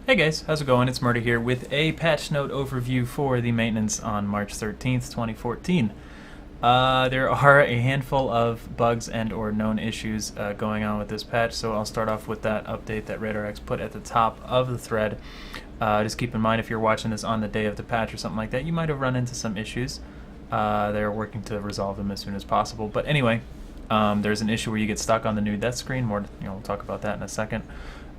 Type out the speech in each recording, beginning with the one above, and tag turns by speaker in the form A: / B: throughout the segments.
A: Hey guys, how's it going? It's ItZMuRdA here with a patch note overview for the maintenance on March 13th, 2014. There are a handful of bugs and or known issues going on with this patch, so I'll start off with that update that RadarX put at the top of the thread. Just keep in mind if you're watching this on the day of the patch or something like that, you might have run into some issues. They're working to resolve them as soon as possible. But anyway, there's an issue where you get stuck on the new death screen. We'll talk about that in a second.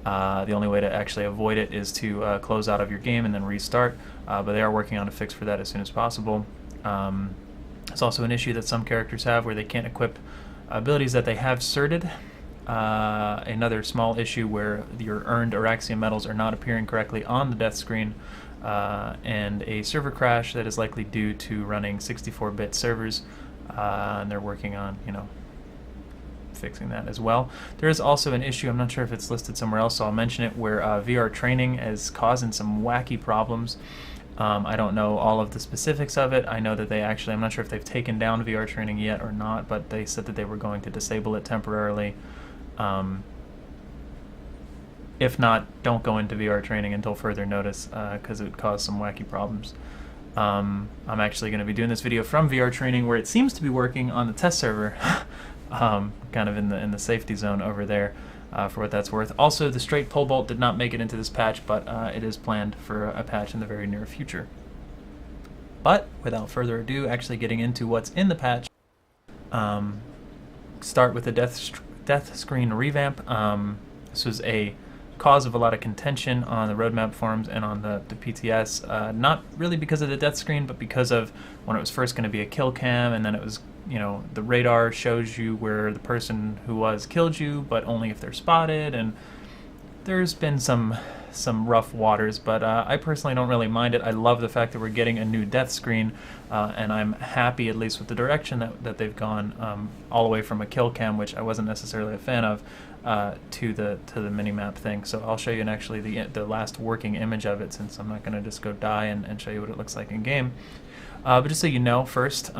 A: The only way to actually avoid it is to close out of your game and then restart, but they are working on a fix for that as soon as possible. It's also an issue that some characters have where they can't equip abilities that they have certed. Another small issue where your earned Araxium medals are not appearing correctly on the death screen, and a server crash that is likely due to running 64-bit servers, and they're working on, fixing that as well. There is also an issue, I'm not sure if it's listed somewhere else, so I'll mention it, where VR training is causing some wacky problems. I don't know all of the specifics of it. I know that I'm not sure if they've taken down VR training yet or not, but they said that they were going to disable it temporarily. If not, don't go into VR training until further notice, because it would cause some wacky problems. I'm actually going to be doing this video from VR training, where it seems to be working on the test server. Kind of in the safety zone over there, for what that's worth. Also, the straight pole bolt did not make it into this patch, but it is planned for a patch in the very near future. But without further ado, actually getting into what's in the patch, start with the death screen revamp. This was a cause of a lot of contention on the roadmap forums and on the PTS, not really because of the death screen, but because of when it was first going to be a kill cam, and then it was, the radar shows you where the person who was killed you, but only if they're spotted, and there's been some rough waters, but I personally don't really mind it. I love the fact that we're getting a new death screen, and I'm happy at least with the direction that they've gone, all the way from a kill cam, which I wasn't necessarily a fan of, to the minimap thing. So I'll show you actually the last working image of it, since I'm not going to just go die and show you what it looks like in game. But just so you know, first,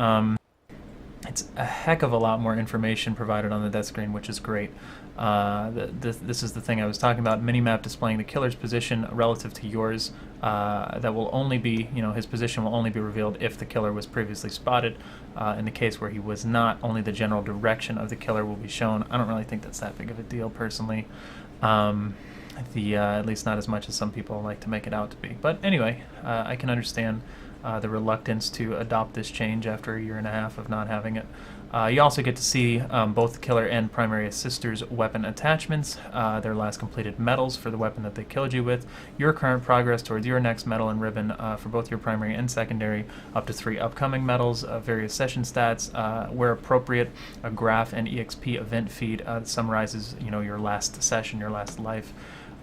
A: it's a heck of a lot more information provided on the death screen, which is great. This is the thing I was talking about, minimap displaying the killer's position relative to yours. That will only be, his position will only be revealed if the killer was previously spotted. In the case where he was not, only the general direction of the killer will be shown. I don't really think that's that big of a deal, personally. At least not as much as some people like to make it out to be. But anyway, I can understand the reluctance to adopt this change after a year and a half of not having it. You also get to see both the killer and primary assister's weapon attachments, their last completed medals for the weapon that they killed you with, your current progress towards your next medal and ribbon for both your primary and secondary, up to 3 upcoming medals, various session stats, where appropriate, a graph and EXP event feed that summarizes your last session, your last life,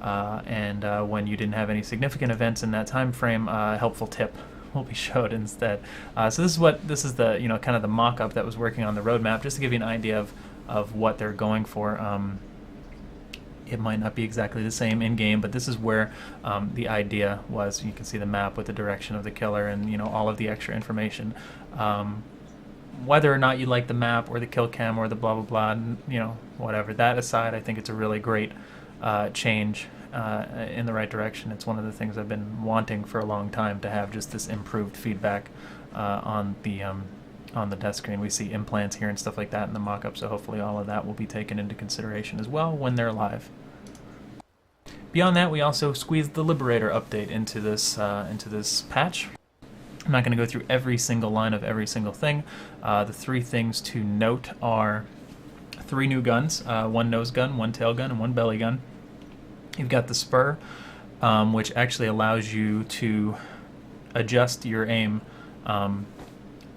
A: and when you didn't have any significant events in that time frame, a helpful tip will be showed instead. So this is the kind of the mock-up that was working on the roadmap, just to give you an idea of what they're going for. It might not be exactly the same in game, but this is where the idea was. You can see the map with the direction of the killer and all of the extra information. Whether or not you like the map or the kill cam or the blah blah blah, whatever. That aside, I think it's a really great change in the right direction. It's one of the things I've been wanting for a long time, to have just this improved feedback on the death screen. We see implants here and stuff like that in the mock-up, so hopefully all of that will be taken into consideration as well when they're live. Beyond that, we also squeezed the Liberator update into this patch. I'm not going to go through every single line of every single thing. The 3 things to note are 3 new guns, 1 nose gun, 1 tail gun, and 1 belly gun. You've got the spur, which actually allows you to adjust your aim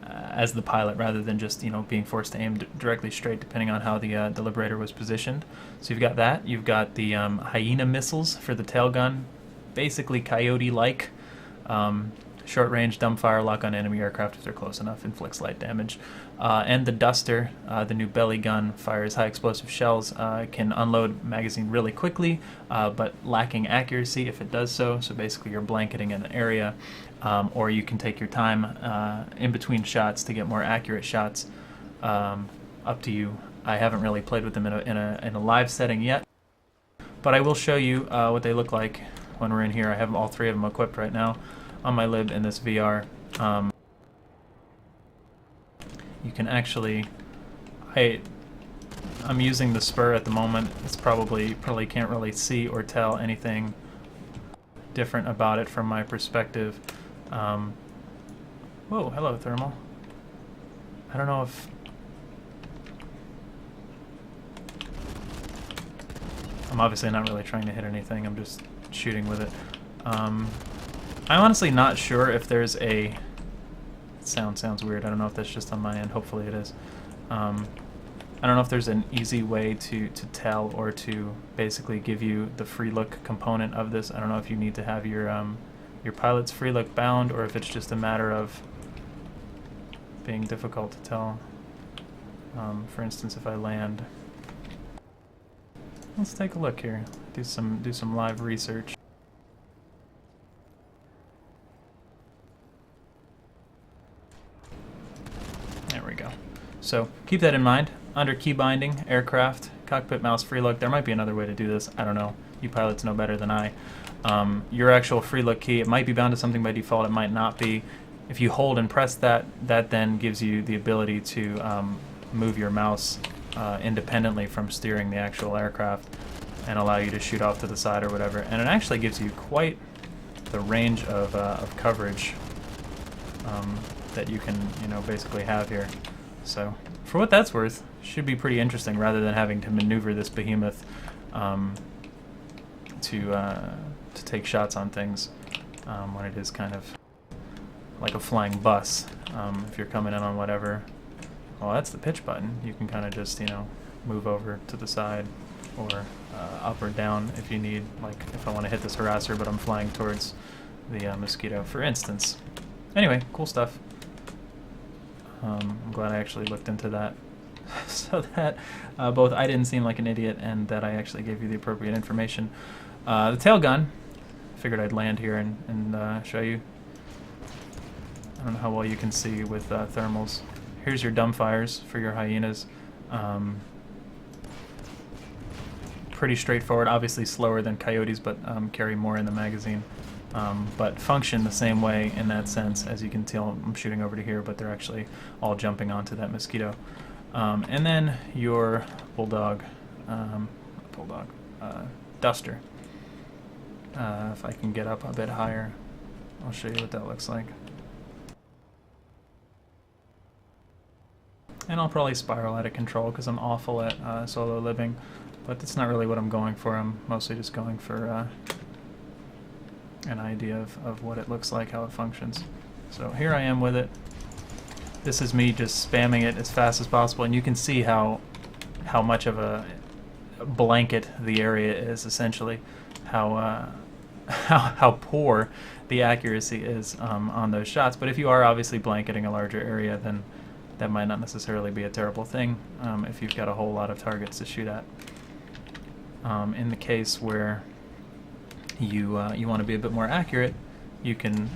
A: as the pilot, rather than just being forced to aim directly straight, depending on how the Liberator was positioned. So you've got that. You've got the hyena missiles for the tail gun, basically coyote-like. Short-range, dumbfire, lock on enemy aircraft if they're close enough, inflicts light damage. And the Duster, the new belly gun, fires high explosive shells, can unload magazine really quickly, but lacking accuracy if it does so. So basically you're blanketing an area, or you can take your time in between shots to get more accurate shots. Up to you. I haven't really played with them in a live setting yet, but I will show you what they look like when we're in here. I have all three of them equipped right now on my lib in this VR. You can actually, I'm using the spur at the moment. It's probably can't really see or tell anything different about it from my perspective. Whoa, hello thermal. I don't know if I'm obviously not really trying to hit anything. I'm just shooting with it. I'm honestly not sure if there's a sounds weird. I don't know if that's just on my end. Hopefully it is. I don't know if there's an easy way to tell or to basically give you the free look component of this. I don't know if you need to have your pilot's free look bound, or if it's just a matter of being difficult to tell. For instance, if I land, let's take a look here. Do some live research. There we go. So keep that in mind. Under key binding, aircraft, cockpit mouse free look. There might be another way to do this. I don't know. You pilots know better than I. Your actual free look key, it might be bound to something by default. It might not be. If you hold and press that, that then gives you the ability to move your mouse independently from steering the actual aircraft and allow you to shoot off to the side or whatever. And it actually gives you quite the range of coverage that you can, basically have here. So for what that's worth, should be pretty interesting rather than having to maneuver this behemoth to take shots on things when it is kind of like a flying bus. If you're coming in on whatever, well, that's the pitch button. You can kind of just, move over to the side or up or down if you need, like if I want to hit this harasser but I'm flying towards the Mosquito, for instance. Anyway, cool stuff. I'm glad I actually looked into that so that both I didn't seem like an idiot and that I actually gave you the appropriate information. The tail gun, figured I'd land here and show you. I don't know how well you can see with thermals. Here's your dumbfires for your hyenas. Pretty straightforward, obviously slower than coyotes, but carry more in the magazine. But function the same way in that sense. As you can tell, I'm shooting over to here, but they're actually all jumping onto that Mosquito. And then your Duster. If I can get up a bit higher, I'll show you what that looks like. And I'll probably spiral out of control because I'm awful at solo living, but that's not really what I'm going for. I'm mostly just going for an idea of what it looks like, how it functions. So here I am with it. This is me just spamming it as fast as possible, and you can see how much of a blanket the area is, essentially, how poor the accuracy is on those shots. But if you are obviously blanketing a larger area, then that might not necessarily be a terrible thing if you've got a whole lot of targets to shoot at. In the case where you want to be a bit more accurate, you can,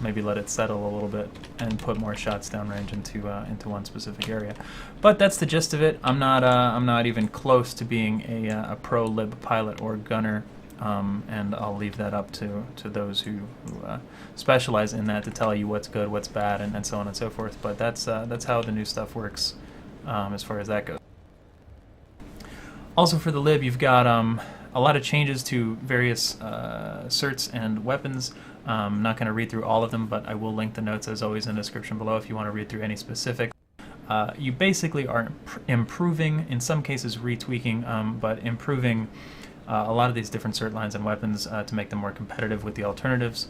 A: maybe let it settle a little bit and put more shots downrange into one specific area. But that's the gist of it. I'm not even close to being a pro lib pilot or gunner, and I'll leave that up to those who specialize in that to tell you what's good, what's bad, and so on and so forth. But that's how the new stuff works as far as that goes. Also for the lib, you've got a lot of changes to various certs and weapons. I'm not going to read through all of them, but I will link the notes as always in the description below if you want to read through any specific. You basically are improving, in some cases retweaking, but improving a lot of these different cert lines and weapons to make them more competitive with the alternatives.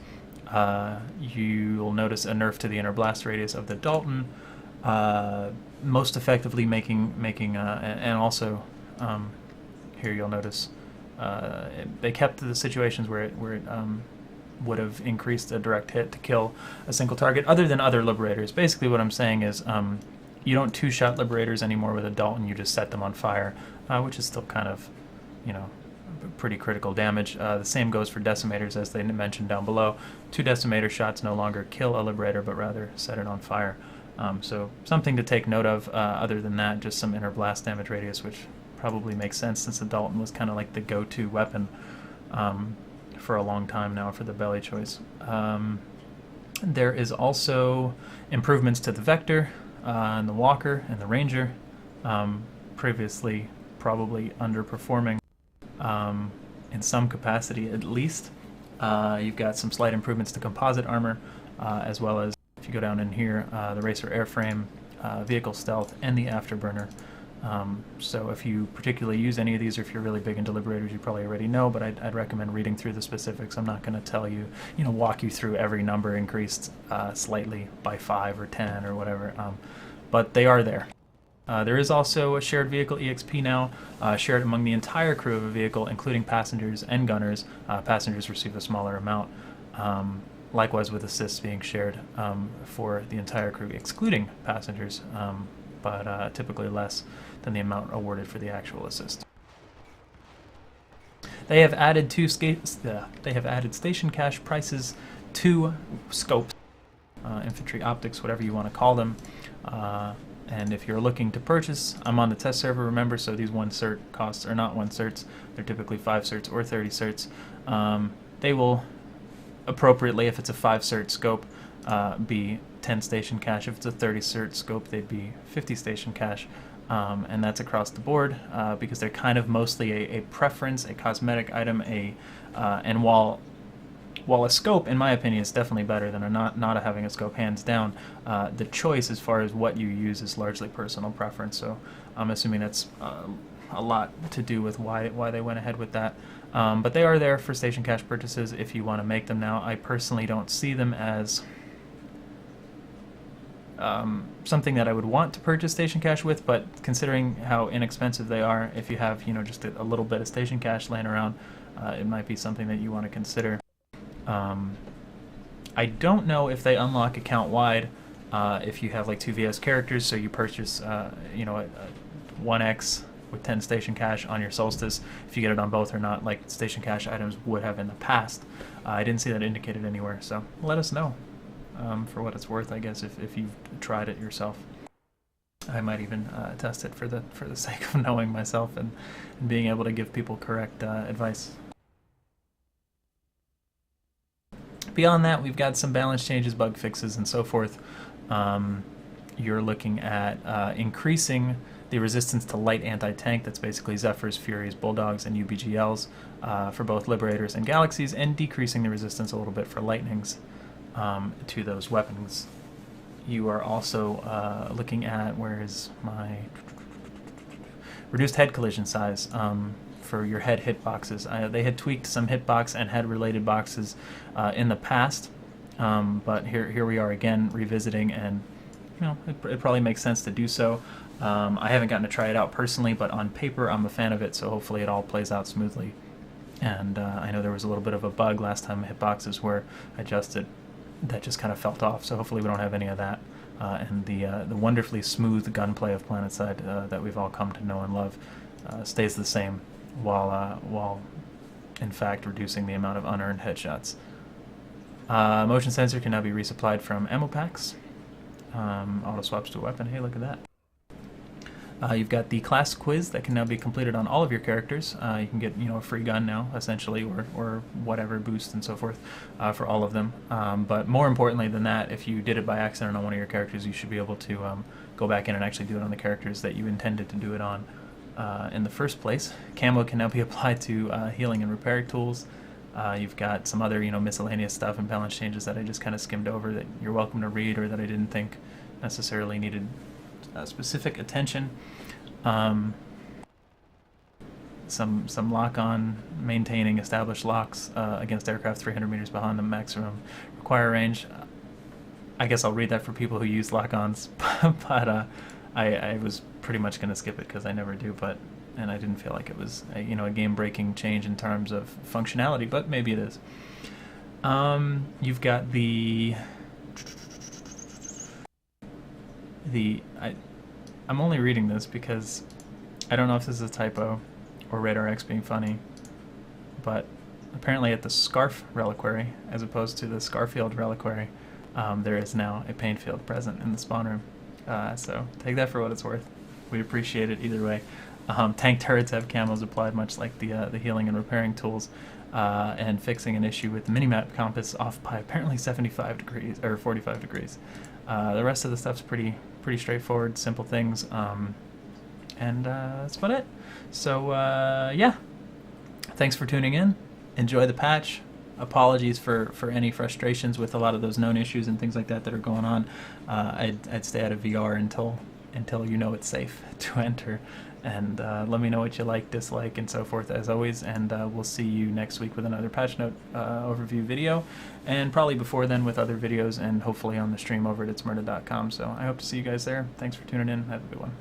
A: You'll notice a nerf to the inner blast radius of the Dalton, most effectively making and also here you'll notice they kept the situations where it would have increased a direct hit to kill a single target, other than other Liberators. Basically what I'm saying is you don't two-shot Liberators anymore with a Dalton, you just set them on fire, which is still kind of, pretty critical damage. The same goes for Decimators, as they mentioned down below. 2 Decimator shots no longer kill a Liberator, but rather set it on fire. So something to take note of. Other than that, just some inner blast damage radius, which probably makes sense since the Dalton was kind of like the go-to weapon for a long time now for the belly choice. There is also improvements to the Vector and the Walker and the Ranger, previously probably underperforming in some capacity at least. You've got some slight improvements to composite armor, as well as, if you go down in here, the racer airframe, vehicle stealth, and the afterburner. So if you particularly use any of these, or if you're really big into Liberators, you probably already know, but I'd recommend reading through the specifics. I'm not going to tell you, walk you through every number increased slightly by 5 or 10 or whatever, but they are there. There is also a shared vehicle EXP now, shared among the entire crew of a vehicle, including passengers and gunners. Passengers receive a smaller amount. Likewise with assists being shared for the entire crew, excluding passengers, but typically less than the amount awarded for the actual assist. They have added station cache prices to scopes, infantry optics, whatever you want to call them. And if you're looking to purchase, I'm on the test server, remember, so these 1 cert costs are not 1 certs. They're typically 5 certs or 30 certs. They will appropriately, if it's a 5 cert scope, be 10 station cache. If it's a 30 cert scope, they'd be 50 station cache. And that's across the board because they're kind of mostly a preference, a cosmetic item, and while a scope, in my opinion, is definitely better than not having a scope, hands down, the choice as far as what you use is largely personal preference. So I'm assuming that's a lot to do with why they went ahead with that. But they are there for station cache purchases if you want to make them now. I personally don't see them as something that I would want to purchase station cache with, but considering how inexpensive they are, if you have just a little bit of station cache laying around, it might be something that you want to consider. I don't know if they unlock account wide if you have like 2 VS characters, so you purchase a 1X with 10 station cache on your Solstice, if you get it on both or not, like station cache items would have in the past. I didn't see that indicated anywhere, so let us know for what it's worth, I guess, if you've tried it yourself. I might even test it for the sake of knowing myself and being able to give people correct advice. Beyond that, we've got some balance changes, bug fixes, and so forth. You're looking at increasing the resistance to light anti-tank, that's basically Zephyrs, Furies, Bulldogs, and UBGLs for both Liberators and Galaxies, and decreasing the resistance a little bit for Lightnings to those weapons. You are also looking at, where is my reduced head collision size for your head hitboxes. They had tweaked some hitbox and head-related boxes in the past, but here we are again revisiting, and it probably makes sense to do so. I haven't gotten to try it out personally, but on paper I'm a fan of it, so hopefully it all plays out smoothly. And I know there was a little bit of a bug last time hitboxes were adjusted that just kind of felt off, so hopefully we don't have any of that. And the wonderfully smooth gunplay of PlanetSide that we've all come to know and love stays the same, while in fact reducing the amount of unearned headshots. Motion sensor can now be resupplied from ammo packs. Auto swaps to a weapon. Hey, look at that. You've got the class quiz that can now be completed on all of your characters. You can get a free gun now, essentially, or whatever, boost and so forth for all of them. But more importantly than that, if you did it by accident on one of your characters, you should be able to go back in and actually do it on the characters that you intended to do it on in the first place. Camo can now be applied to healing and repair tools. You've got some other miscellaneous stuff and balance changes that I just kind of skimmed over that you're welcome to read, or that I didn't think necessarily needed specific attention. Some lock-on, maintaining established locks against aircraft 300 meters behind the maximum require range. I guess I'll read that for people who use lock-ons, but I was pretty much going to skip it because I never do, and I didn't feel like it was a game-breaking change in terms of functionality, but maybe it is. You've got I'm only reading this because I don't know if this is a typo or Radar X being funny, but apparently at the Scarf Reliquary, as opposed to the Scarfield Reliquary, there is now a paint field present in the spawn room. So take that for what it's worth. We'd appreciate it either way. Tank turrets have camos applied, much like the healing and repairing tools, and fixing an issue with the minimap compass off by apparently 75 degrees or 45 degrees. The rest of the stuff's pretty straightforward, simple things, and that's about it. So yeah, thanks for tuning in. Enjoy the patch. Apologies for any frustrations with a lot of those known issues and things like that are going on. I'd stay out of VR until you know it's safe to enter. And let me know what you like, dislike, and so forth, as always. And we'll see you next week with another patch note overview video, and probably before then with other videos, and hopefully on the stream over at ItZMuRdA.com. So I hope to see you guys there. Thanks for tuning in. Have a good one.